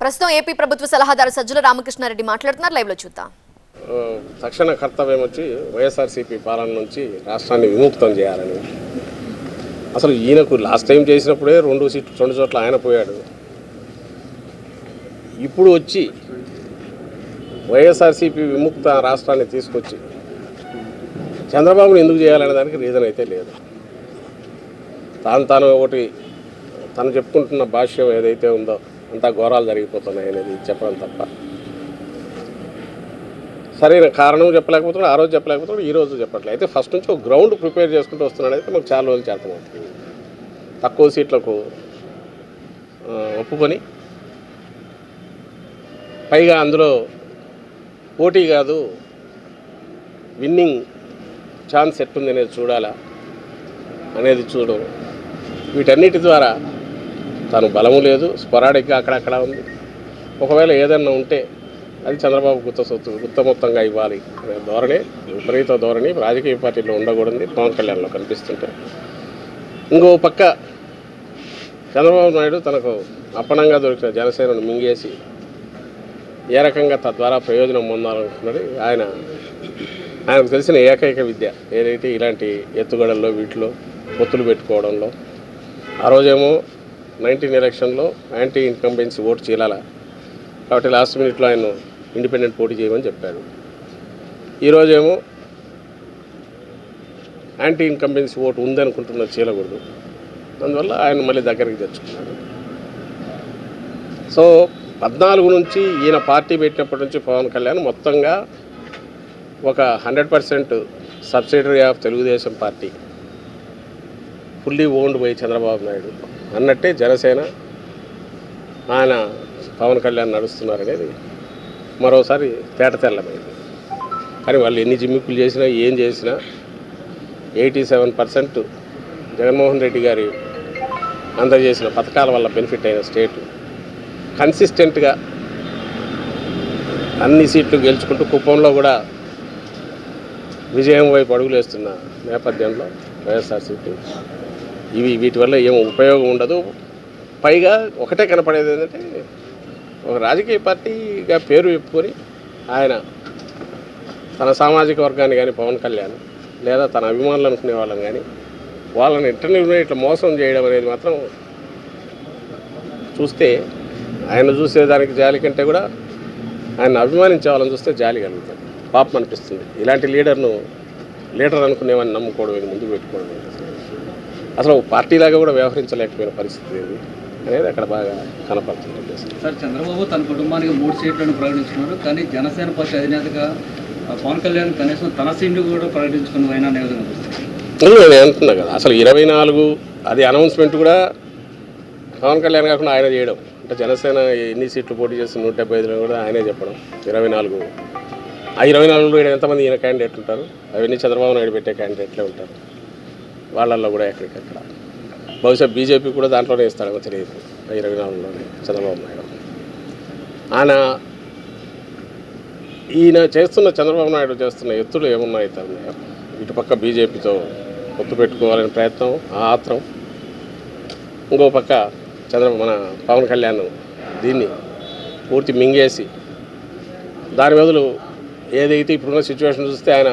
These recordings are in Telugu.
ప్రస్తుతం ఏపీ ప్రభుత్వ సలహాదారు సజ్జల రామకృష్ణారెడ్డి మాట్లాడుతున్నారు. లైవ్ లో చూద్దాం. తక్షణ కర్తవ్యం వచ్చి వైఎస్ఆర్సీపీ పాలన నుంచి రాష్ట్రాన్ని విముక్తం చేయాలని. అసలు ఈయనకు లాస్ట్ టైం చేసినప్పుడే 2 చోట్ల ఆయన పోయాడు. ఇప్పుడు వచ్చి వైఎస్ఆర్సీపీ విముక్త రాష్ట్రాన్ని తీసుకొచ్చి చంద్రబాబును ఎందుకు చేయాలనే దానికి రీజన్ అయితే లేదు. తాను ఒకటి తను చెప్పుకుంటున్న భాష్యం ఏదైతే ఉందో అంతా ఘోరాలు జరిగిపోతున్నాయి అనేది చెప్పడం తప్ప సరైన కారణం చెప్పలేకపోతున్నాడు. ఆ రోజు చెప్పలేకపోతున్నాడు, ఈ రోజు చెప్పట్లేదు. అయితే ఫస్ట్ నుంచి ఒక గ్రౌండ్ ప్రిపేర్ చేసుకుంటూ వస్తున్నాడు. అయితే మాకు చాలా రోజులు చేతమవుతుంది. తక్కువ సీట్లకు ఒప్పుకొని పైగా అందులో పోటీ కాదు విన్నింగ్ ఛాన్స్ ఎట్టుంది అనేది చూడాలా అనేది చూడడం. వీటన్నిటి ద్వారా తను బలము లేదు, స్పొరాడిక్గా అక్కడక్కడ ఉంది. ఒకవేళ ఏదన్నా ఉంటే అది చంద్రబాబు గుత్తమొత్తంగా ఇవ్వాలి అనే ధోరణి, విపరీత ధోరణి రాజకీయ పార్టీలో ఉండకూడదు. పవన్ కళ్యాణ్లో కనిపిస్తుంటే ఇంకో పక్క చంద్రబాబు నాయుడు తనకు అప్పనంగా దొరికిన జనసేనను మింగేసి ఏ రకంగా తద్వారా ప్రయోజనం పొందాలనుకున్నది ఆయనకు తెలిసిన ఏకైక విద్య ఏదైతే ఇలాంటి ఎత్తుగడల్లో వీటిలో పొత్తులు పెట్టుకోవడంలో. ఆ రోజేమో 19 ఎలక్షన్లో యాంటీ ఇన్కంబెన్సీ ఓటు చీలాల కాబట్టి లాస్ట్ మినిట్లో ఆయన ఇండిపెండెంట్ పోటీ చేయమని చెప్పాడు. ఈరోజేమో యాంటీ ఇన్కంబెన్సీ ఓటు ఉందనుకుంటున్న చీలకూడదు. అందువల్ల ఆయన మళ్ళీ దగ్గరికి తెచ్చుకున్నాడు. సో 14 నుంచి ఈయన పార్టీ పెట్టినప్పటి నుంచి పవన్ కళ్యాణ్ మొత్తంగా ఒక 100% subsidiary of Telugu Desam party, fully owned by Chandrababu Naidu అన్నట్టే జనసేన ఆయన పవన్ కళ్యాణ్ నడుస్తున్నారనేది మరోసారి తేటతెల్లమైంది. కానీ వాళ్ళు ఎన్ని జిమ్మిక్కులు చేసినా ఏం చేసినా 87% జగన్మోహన్ రెడ్డి గారి అందజేసిన పథకాల వల్ల బెనిఫిట్ అయిన స్టేటు కన్సిస్టెంట్గా అన్ని సీట్లు గెలుచుకుంటూ కుప్పంలో కూడా విజయం వైపు అడుగులు వేస్తున్న నేపథ్యంలో వైఎస్ఆర్సీపీ వీటి వల్ల ఏం ఉపయోగం ఉండదు. పైగా ఒకటే కనపడేది ఏంటంటే ఒక రాజకీయ పార్టీగా పేరు చెప్పుకొని ఆయన తన సామాజిక వర్గాన్ని కానీ పవన్ కళ్యాణ్ లేదా తన అభిమానులు అనుకునే వాళ్ళని కానీ వాళ్ళని ఇట్లా మోసం చేయడం అనేది మాత్రం చూస్తే ఆయన చూసేదానికి జాలి కంటే కూడా ఆయన అభిమానించే వాళ్ళని చూస్తే జాలి కలుగుతుంది, పాపం అనిపిస్తుంది. ఇలాంటి లీడర్ అనుకునేవాడిని నమ్ముకోవడం ఇది ముందుకు పెట్టుకోవడం అసలు పార్టీలాగా కూడా వ్యవహరించలేకపోయిన పరిస్థితి ఏది అనేది అక్కడ బాగా కనపడుతుంది. సార్, చంద్రబాబు తన కుటుంబానికి 3 సీట్లను ప్రకటించుకున్నారు. కానీ జనసేన పార్టీ అధినేతగా పవన్ కళ్యాణ్ కనీసం తన సీట్లు కూడా ప్రకటించుకున్న ఆయన నేను అంటున్నా కదా. అసలు 24 అది అనౌన్స్మెంట్ కూడా పవన్ కళ్యాణ్ కాకుండా ఆయన చేయడం. అంటే జనసేన ఎన్ని సీట్లు పోటీ చేస్తున్న 175 కూడా ఆయనే చెప్పడం. 24 ఆ 24లో ఎంతమంది ఈయన క్యాండిడేట్లు ఉంటారు? అవన్నీ చంద్రబాబు నాయుడు పెట్టే క్యాండిడేట్లే ఉంటారు. వాళ్ళల్లో కూడా ఎక్కడికక్కడ బహుశా బీజేపీ కూడా దాంట్లోనే ఇస్తాడేమో తెలియదు. 24లోనే చంద్రబాబు నాయుడు ఈయన చేస్తున్న చంద్రబాబు నాయుడు చేస్తున్న ఎత్తులు ఏమున్నాయి ఉన్నాయో ఇటుపక్క బీజేపీతో పొత్తు పెట్టుకోవాలనే ప్రయత్నం, ఆ ఆత్రం. ఇంకో పక్క మన పవన్ కళ్యాణ్ దీన్ని పూర్తి మింగేసి దాని బదులు ఏదైతే ఇప్పుడున్న సిచ్యువేషన్ చూస్తే ఆయన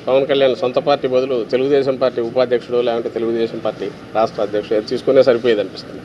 పవన్ కళ్యాణ్ సొంత పార్టీ బదులు తెలుగుదేశం పార్టీ ఉపాధ్యక్షుడు లేకుంటే తెలుగుదేశం పార్టీ రాష్ట్ర అధ్యక్షుడు తీసుకునే సరిపోయేది అనిపిస్తుంది.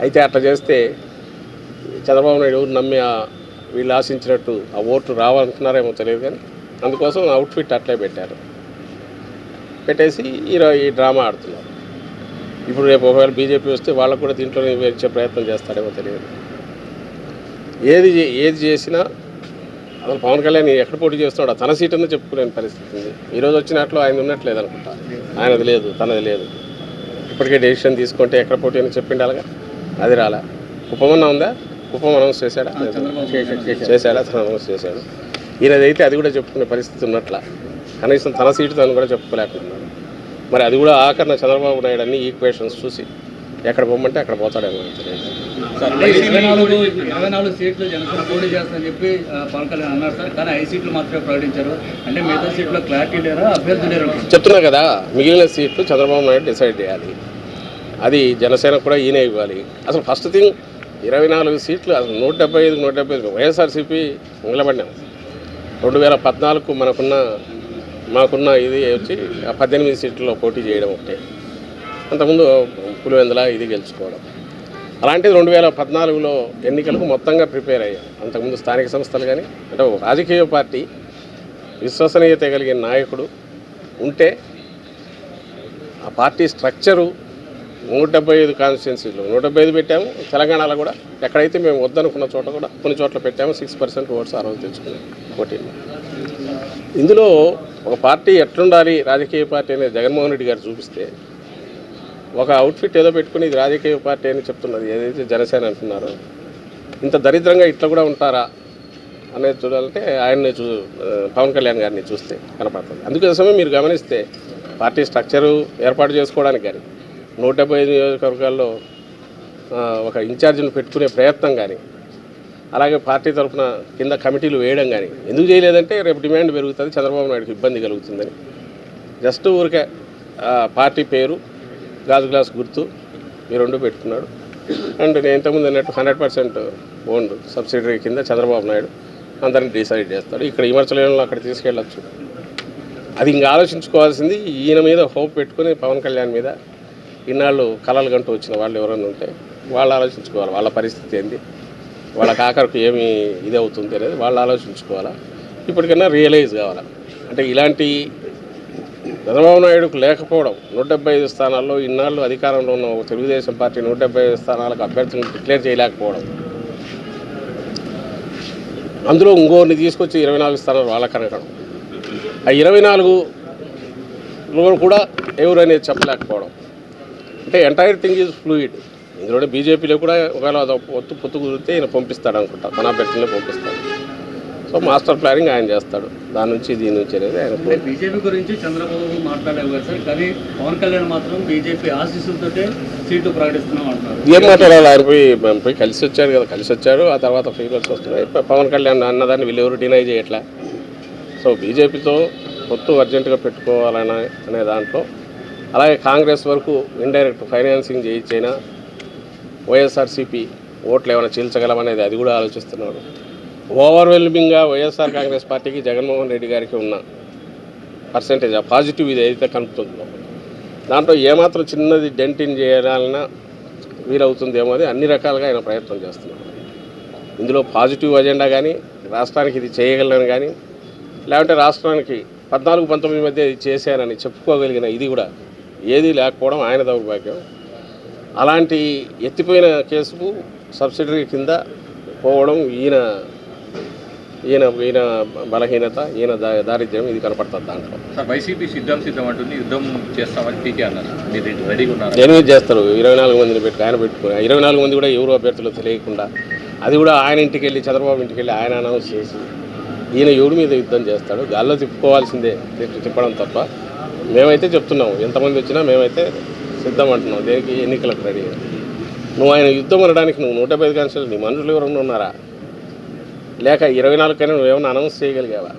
అయితే అట్లా చేస్తే చంద్రబాబు నాయుడు ఎవరు నమ్మి వీళ్ళు ఆశించినట్టు ఆ ఓట్లు రావాలనుకున్నారేమో తెలియదు. కానీ అందుకోసం అవుట్ఫిట్ అట్లే పెట్టేసి ఈ డ్రామా ఆడుతున్నారు. ఇప్పుడు రేపు ఒకవేళ బీజేపీ వస్తే వాళ్ళకు కూడా దీంట్లోనే ఇచ్చే ప్రయత్నం చేస్తాడేమో తెలియదు. ఏది చేసినా అసలు పవన్ కళ్యాణ్ ఎక్కడ పోటీ చేస్తున్నాడో తన సీట్ అన్నా చెప్పుకోలేని పరిస్థితి ఉంది. ఈరోజు వచ్చినట్లు ఆయన ఉన్నట్లేదు అనుకుంటా. ఆయనది లేదు, తనది లేదు. ఇప్పటికే డెసిషన్ తీసుకుంటే ఎక్కడ పోటీ అని చెప్పిండి అలాగా, అది రాలా. కుప్పమన్నా ఉందా? కుప్పం అనౌన్స్ చేశాడా? తను అనౌన్స్ చేశాడు. ఈయనదైతే అది కూడా చెప్పుకునే పరిస్థితి ఉన్నట్ల. కనీసం తన సీటు తను కూడా చెప్పుకోలేకపోతున్నాడు. మరి అది కూడా ఆఖరణ చంద్రబాబు నాయుడు అన్ని ఈక్వేషన్స్ చూసి ఎక్కడ పోమంటే అక్కడ పోతాడేమో తెలియదు. 24 సీట్లు జనసేన పోటీ చేస్తానని చెప్పి పవన్ కళ్యాణ్ అన్నారు సార్. కానీ 5 సీట్లు మాత్రమే ప్రకటించారు. అంటే మిగతా సీట్లో క్లారిటీ లేరా, అభ్యర్థి లేరు చెప్తున్నా కదా. మిగిలిన సీట్లు చంద్రబాబు నాయుడు డిసైడ్ చేయాలి. అది జనసేన కూడా ఈయనే ఇవ్వాలి. అసలు ఫస్ట్ థింగ్ 24 సీట్లు అసలు 175 వైఎస్ఆర్సీపీ నిలబడినాం. 2014 మాకున్న ఇది వచ్చి 18 సీట్లలో పోటీ చేయడం ఒకటే. అంతకుముందు పులివెందుల ఇది గెలుచుకోవడం. అలాంటిది 2014లో ఎన్నికలకు మొత్తంగా ప్రిపేర్ అయ్యాం. అంతకుముందు స్థానిక సంస్థలు కానీ అంటే రాజకీయ పార్టీ విశ్వసనీయత కలిగిన నాయకుడు ఉంటే ఆ పార్టీ స్ట్రక్చరు 175 కాన్స్టిట్యున్సీలు 175 పెట్టాము. తెలంగాణలో కూడా ఎక్కడైతే మేము వద్దనుకున్న చోట కూడా కొన్ని చోట్ల పెట్టాము. 6% ఓట్స్ ఆ రోజు తెచ్చుకున్నాం పోటీలో. ఇందులో ఒక పార్టీ ఎట్లుండాలి రాజకీయ పార్టీ అనేది జగన్మోహన్ రెడ్డి గారు చూపిస్తే ఒక అవుట్ఫిట్ ఏదో పెట్టుకుని ఇది రాజకీయ పార్టీ అని చెప్తున్నది ఏదైతే జనసేన అంటున్నారో ఇంత దరిద్రంగా ఇట్లా కూడా ఉంటారా అనేది చూడాలంటే ఆయన్ని పవన్ కళ్యాణ్ గారిని చూస్తే కనపడుతుంది. అందుకోసమే మీరు గమనిస్తే పార్టీ స్ట్రక్చరు ఏర్పాటు చేసుకోవడానికి కానీ 175 నియోజకవర్గాల్లో ఒక ఇన్ఛార్జిని పెట్టుకునే ప్రయత్నం కానీ అలాగే పార్టీ తరఫున కింద కమిటీలు వేయడం కానీ ఎందుకు చేయలేదంటే రేపు డిమాండ్ పెరుగుతుంది, చంద్రబాబు నాయుడుకి ఇబ్బంది కలుగుతుందని జస్ట్ ఊరికే పార్టీ పేరు గాజు గ్లాస్ గుర్తు ఈ రెండు పెట్టుకున్నాడు. అండ్ నేను ఇంతకుముందు అన్నట్టు 100% ఓన్డ్ సబ్సిడరీ కింద చంద్రబాబు నాయుడు అందరిని డిసైడ్ చేస్తాడు. ఇక్కడ విమర్శలను అక్కడ తీసుకెళ్ళచ్చు. అది ఇంకా ఆలోచించుకోవాల్సింది ఈయన మీద హోప్ పెట్టుకుని పవన్ కళ్యాణ్ మీద ఇన్నాళ్ళు కలలు గంటూ వచ్చిన వాళ్ళు ఎవరైనా ఉంటే వాళ్ళు ఆలోచించుకోవాలి. వాళ్ళ పరిస్థితి ఏంది, వాళ్ళకి ఆఖరికి ఏమి ఇది అవుతుంది అనేది వాళ్ళు ఆలోచించుకోవాలా. ఇప్పటికైనా రియలైజ్ కావాలా. అంటే ఇలాంటి చంద్రబాబు నాయుడుకు లేకపోవడం 175 స్థానాల్లో ఇన్నాళ్ళు అధికారంలో ఉన్న తెలుగుదేశం పార్టీ 175 స్థానాలకు అభ్యర్థులను డిక్లేర్ చేయలేకపోవడం, అందులో ఇంకోరిని తీసుకొచ్చి 24 స్థానాలు వాళ్ళకి అనగడం, ఆ 24లో కూడా ఎవరు అనేది చెప్పలేకపోవడం. అంటే ఎంటైర్ థింగ్ ఈజ్ ఫ్లూయిడ్. ఇందులోనే బీజేపీలో కూడా ఒకవేళ పొత్తు కుదిరితే ఈయన పంపిస్తాడు అనుకుంటా, మన అభ్యర్థులనే పంపిస్తాడు. సో మాస్టర్ ప్లానింగ్ ఆయన చేస్తాడు. దాని నుంచి దీని నుంచి అనేది ఆయన. బీజేపీ గురించి చంద్రబాబు మాట్లాడలేదు సార్, కానీ పవన్ కళ్యాణ్ మాత్రం బీజేపీ ఆశీస్సులతో సీట్లు ప్రకటిస్తున్నాం అంటున్నారు. ఏం మాట్లాడాలి? ఆయన పోయి కలిసి వచ్చాడు కదా, కలిసి వచ్చాడు. ఆ తర్వాత ఫీవర్స్ వస్తున్నాయి. పవన్ కళ్యాణ్ అన్నదాన్ని వీళ్ళెవరు డినై చేయట్లే. సో బీజేపీతో పొత్తు అర్జెంటుగా పెట్టుకోవాలనే దాంట్లో అలాగే కాంగ్రెస్ వరకు ఇండైరెక్ట్ ఫైనాన్సింగ్ చేయించైనా వైఎస్ఆర్సీపీ ఓట్లు ఏమైనా చీల్చగలమనేది అది కూడా ఆలోచిస్తున్నాడు. ఓవర్వెల్మింగ్గా వైఎస్ఆర్ కాంగ్రెస్ పార్టీకి జగన్మోహన్ రెడ్డి గారికి ఉన్న పర్సెంటేజ్ ఆ పాజిటివ్ ఇది ఏదైతే కనుపుతుందో దాంట్లో ఏమాత్రం చిన్నది డెంటిన్ చేయాలన్నా వీలవుతుందేమో అది అన్ని రకాలుగా ఆయన ప్రయత్నం చేస్తున్నాడు. ఇందులో పాజిటివ్ అజెండా కానీ రాష్ట్రానికి ఇది చేయగలను కానీ లేకుంటే రాష్ట్రానికి 14-19 మధ్య ఇది చేశానని చెప్పుకోగలిగిన ఇది కూడా ఏది లేకపోవడం ఆయన దౌర్భాగ్యం. అలాంటి ఎత్తిపోయిన కేసుకు సబ్సిడరీ కింద పోవడం ఈయన బలహీనత, ఈయన దారిద్ర్యం ఇది కనపడుతుంది దాంట్లో. వైసీపీ సిద్ధం అంటుంది, యుద్ధం చేస్తామని పీకే అన్నారు. మీరు రెడీగా ఉన్నారు? దేని మీద చేస్తారు? 24 మందిని ఆయన పెట్టుకుని 24 మంది కూడా ఎవరు అభ్యర్థులు తెలియకుండా అది కూడా ఆయన ఇంటికి వెళ్ళి చంద్రబాబు ఇంటికి వెళ్ళి ఆయన అనౌన్స్ చేసి ఈయన ఎవరి మీద యుద్ధం చేస్తాడు? గాల్లో తిప్పుకోవాల్సిందే, తిప్పడం తప్ప. మేమైతే చెప్తున్నాము, ఎంతమంది వచ్చినా మేమైతే సిద్ధం అంటున్నాం. దేనికి? ఎన్నికలకు రెడీ. నువ్వు ఆయన యుద్ధం అనడానికి నువ్వు 175 కాన్స్టిట్యూన్సీ నీ మనుషులు ఎవరన్నా ఉన్నారా? లేక 24 కైనా నువ్వేమన్నా అనౌన్స్ చేయగలిగావా?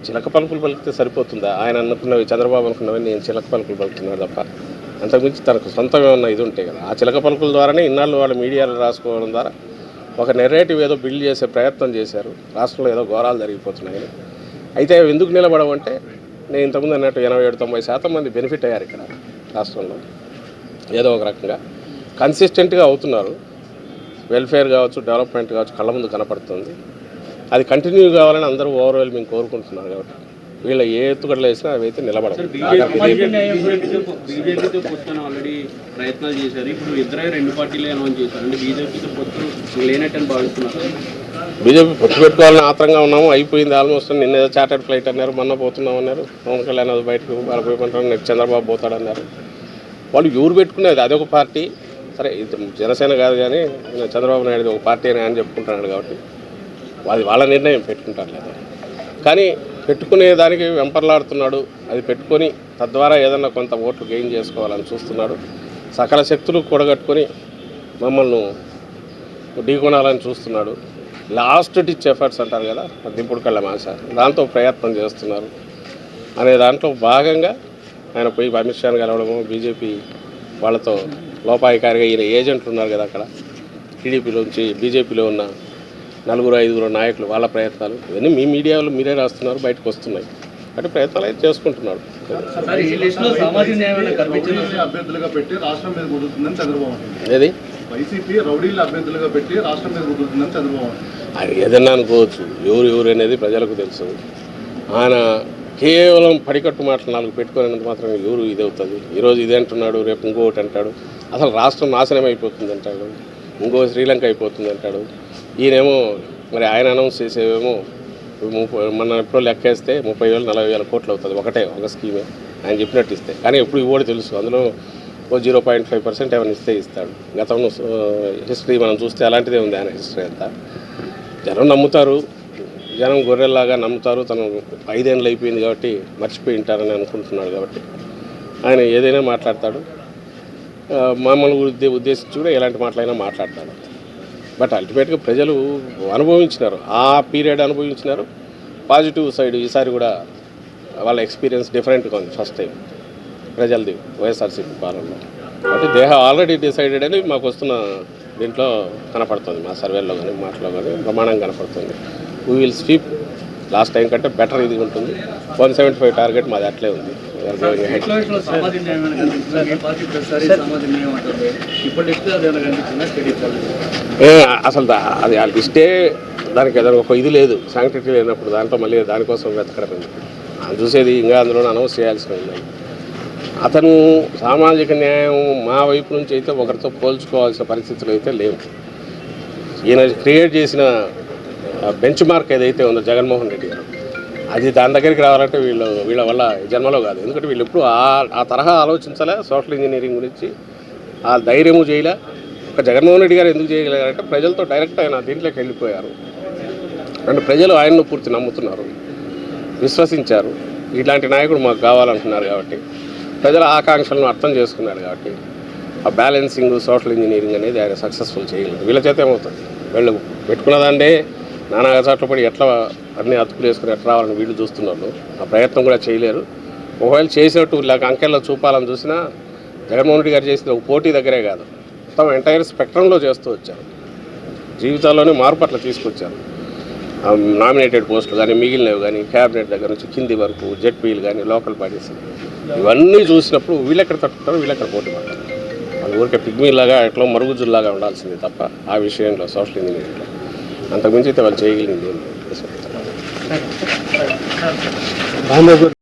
చిలక పలుకులు పలికితే సరిపోతుందా? ఆయన అనుకున్నవి, చంద్రబాబు అనుకున్నవి నేను చిలక పలుకులు పలుకుతున్నాడు తప్ప అంతకుమించి తనకు సొంతంగా ఉన్న ఇది ఉంటాయి కదా. ఆ చిలక పలుకుల ద్వారానే ఇన్నాళ్ళు వాళ్ళు మీడియాలో రాసుకోవడం ద్వారా ఒక నెరేటివ్ ఏదో బిల్డ్ చేసే ప్రయత్నం చేశారు. రాష్ట్రంలో ఏదో ఘోరాలు జరిగిపోతున్నాయని. అయితే ఎందుకు నిలబడవంటే నేను ఇంతకుముందు అన్నట్టు 87-90% మంది బెనిఫిట్ అయ్యారు ఇక్కడ రాష్ట్రంలో. ఏదో ఒక రకంగా కన్సిస్టెంట్గా అవుతున్నారు. వెల్ఫేర్ కావచ్చు, డెవలప్మెంట్ కావచ్చు కళ్ళ ముందు కనపడుతుంది. అది కంటిన్యూ కావాలని అందరూ ఓవర్వెల్మింగ్ కోరుకుంటున్నారు. కాబట్టి వీళ్ళ ఏ ఎత్తుగడలు వేసినా అవి అయితే నిలబడవు. బీజేపీతో పొత్తున ఆల్రెడీ ప్రయత్నాలు చేశారు. ఇప్పుడు ఇద్దరే 2 పార్టీలు అనౌన్స్ చేశారు. అంటే బీజేపీతో పొత్తు లేనట్టని భావిస్తున్నారు. బీజేపీ పొత్తు పెట్టుకోవాలని ఆత్రంగా ఉన్నాము. అయిపోయింది ఆల్మోస్ట్. నిన్న ఏదో చార్టెడ్ ఫ్లైట్ అన్నారు, మొన్న పోతున్నాం అన్నారు. పవన్ కళ్యాణ్ అది బయటకు వాళ్ళు పోయిపోతారు, నెక్స్ట్ చంద్రబాబు పోతాడన్నారు. వాళ్ళు ఎవరు పెట్టుకునేది అదొక పార్టీ. సరే జనసేన కాదు కానీ చంద్రబాబు నాయుడు ఒక పార్టీ అని ఆయన చెప్పుకుంటున్నాడు కాబట్టి అది వాళ్ళ నిర్ణయం, పెట్టుకుంటారు లేదు. కానీ పెట్టుకునే దానికి వెంపర్లాడుతున్నాడు. అది పెట్టుకొని తద్వారా ఏదన్నా కొంత ఓట్లు గెయిన్ చేసుకోవాలని చూస్తున్నాడు. సకల శక్తులు కూడగట్టుకొని మమ్మల్ని ఢీకొనాలని చూస్తున్నాడు. లాస్ట్ డిచ్ ఎఫర్ట్స్ అంటారు కదా, దింపుడు కళ్ళ మాస, దాంతో ప్రయత్నం చేస్తున్నారు అనే దాంట్లో భాగంగా ఆయన పోయి అమిత్ షాను కలవడము, బీజేపీ వాళ్ళతో లోపాయికారిగా ఈయన ఏజెంట్లు ఉన్నారు కదా అక్కడ, టీడీపీలోంచి బీజేపీలో ఉన్న 4-5 నాయకులు వాళ్ళ ప్రయత్నాలు ఇవన్నీ మీ మీడియాలో మీరే రాస్తున్నారు, బయటకు వస్తున్నాయి. అంటే ప్రయత్నాలు అయితే చేసుకుంటున్నాడు. సార్ ఈ లిస్టులో సామాజిక న్యాయం కల్పించిన అభ్యర్థులుగా పెట్టి రాష్ట్రం మీద కుదురుతుందని చంద్రబాబు ఏది వైసీపీ రౌడీల అభ్యర్థులుగా పెట్టి రాష్ట్రం మీద కుదురుతుందని చంద్రబాబు అది ఏదన్నా అనుకోవచ్చు. ఎవరు అనేది ప్రజలకు తెలుసు. ఆయన కేవలం పడికట్టు మాటలు 4 పెట్టుకునేందుకు మాత్రం ఎవరు ఇది అవుతుంది. ఈరోజు ఇది అంటున్నాడు, రేపు ఇంకొకటి అంటాడు. అసలు రాష్ట్రం నాశనం అయిపోతుంది అంటాడు, ఇంకో శ్రీలంక అయిపోతుంది అంటాడు. ఈయనేమో మరి ఆయన అనౌన్స్ చేసేవేమో మన ఎప్పుడో లెక్కేస్తే 30,000-40,000 కోట్లు అవుతుంది ఒక స్కీమే ఆయన చెప్పినట్టు ఇస్తే. కానీ ఎప్పుడు ఇవ్వడు తెలుసు. అందులో 0.5% ఏమైనా ఇస్తాడు. గతంలో హిస్టరీ మనం చూస్తే అలాంటిదే ఉంది ఆయన హిస్టరీ అంతా. జనం నమ్ముతారు, జనం గొర్రెల్లాగా నమ్ముతారు. తను 5 ఏళ్ళు అయిపోయింది కాబట్టి మర్చిపోయి ఉంటారని అనుకుంటున్నాడు కాబట్టి ఆయన ఏదైనా మాట్లాడతాడు. మామూలు ఉద్దేశించి కూడా ఎలాంటి మాటలైనా మాట్లాడతాడు. బట్ అల్టిమేట్గా ప్రజలు అనుభవించినారు, ఆ పీరియడ్ అనుభవించినారు. పాజిటివ్ సైడ్ ఈసారి కూడా వాళ్ళ ఎక్స్పీరియన్స్ డిఫరెంట్గా ఉంది. ఫస్ట్ టైం ప్రజలది వైఎస్ఆర్సీపీ పాలనలో. కాబట్టి దే హ్యావ్ ఆల్రెడీ డిసైడెడ్ అని మాకు వస్తున్న దీంట్లో కనపడుతుంది. మా సర్వేలో కానీ మాటలో కానీ ప్రమాణం కనపడుతుంది. We will sweep last time కంటే బెటర్ ఇది ఉంటుంది. 175 టార్గెట్ మాది అట్లే ఉంది. సామాజిక న్యాయం కనిపించిందా? మీ పార్టీ ప్రతిసారి సామాజిక న్యాయం అంటుంది. ఇప్పుడు లిస్ట్ అదేమైనా కనిపించిందా? అసలు అది ఆ లిస్టే దానికి ఏదైనా ఒక ఇది లేదు, శాంక్టిటీ లేనప్పుడు దాంట్లో మళ్ళీ దానికోసం వెతకడం చూసేది ఇంకా అందులో అనౌన్స్ చేయాల్సి ఉంది. అతను సామాజిక న్యాయం మా వైపు నుంచి అయితే ఒకరితో పోల్చుకోవాల్సిన పరిస్థితులు అయితే లేవు. ఈయన క్రియేట్ చేసిన బెంచ్ మార్క్ ఏదైతే ఉందో జగన్మోహన్ రెడ్డి గారు, అది దాని దగ్గరికి రావాలంటే వీళ్ళ వల్ల జన్మలో కాదు. ఎందుకంటే వీళ్ళు ఎప్పుడు ఆ తరహా ఆలోచించాలే. సోషల్ ఇంజనీరింగ్ గురించి ఆ ధైర్యము చేయలే. ఒక జగన్మోహన్ రెడ్డి గారు ఎందుకు చేయగలిగారంటే ప్రజలతో డైరెక్ట్ ఆయన దీంట్లోకి వెళ్ళిపోయారు. అంటే ప్రజలు ఆయన్ను పూర్తి నమ్ముతున్నారు, విశ్వసించారు. ఇలాంటి నాయకుడు మాకు కావాలంటున్నారు కాబట్టి ప్రజల ఆకాంక్షలను అర్థం చేసుకున్నారు కాబట్టి ఆ బ్యాలెన్సింగ్ సోషల్ ఇంజనీరింగ్ అనేది ఆయన సక్సెస్ఫుల్ చేయలేదు. వీళ్ళ చేత ఏమవుతుంది, వీళ్ళు పెట్టుకున్నదాండే నానా చాట్ల పడి ఎట్లా అన్ని అతుకులు వేసుకుని ఎట్లా రావాలని వీళ్ళు చూస్తున్నారు. ఆ ప్రయత్నం కూడా చేయలేరు. ఒకవేళ చేసినట్టు ఇలాగ అంకెల్లో చూపాలని చూసినా జగన్మోహన్ రెడ్డి గారు చేసిన ఒక పోటీ దగ్గరే కాదు, మొత్తం ఎంటైర్ స్పెక్ట్రంలో చేస్తూ వచ్చారు. జీవితాల్లోనే మార్పు అట్లా తీసుకొచ్చారు. నామినేటెడ్ పోస్టులు కానీ మిగిలినవి కానీ క్యాబినెట్ దగ్గర నుంచి కింది వరకు జెడ్పీలు కానీ లోకల్ పార్టీస్ ఇవన్నీ చూసినప్పుడు వీళ్ళెక్కడ తట్టుకుంటారు, వీళ్ళెక్కడ పోటీ పడతారు. వాళ్ళు ఊరికే పిగ్మీలాగా ఎట్లా మరుగుజ్జుల్లాగా ఉండాల్సింది తప్ప ఆ విషయంలో సోషల్ ఇంజనీరింగ్లో అంతకుమించి అయితే వాళ్ళు చేయగలిగింది.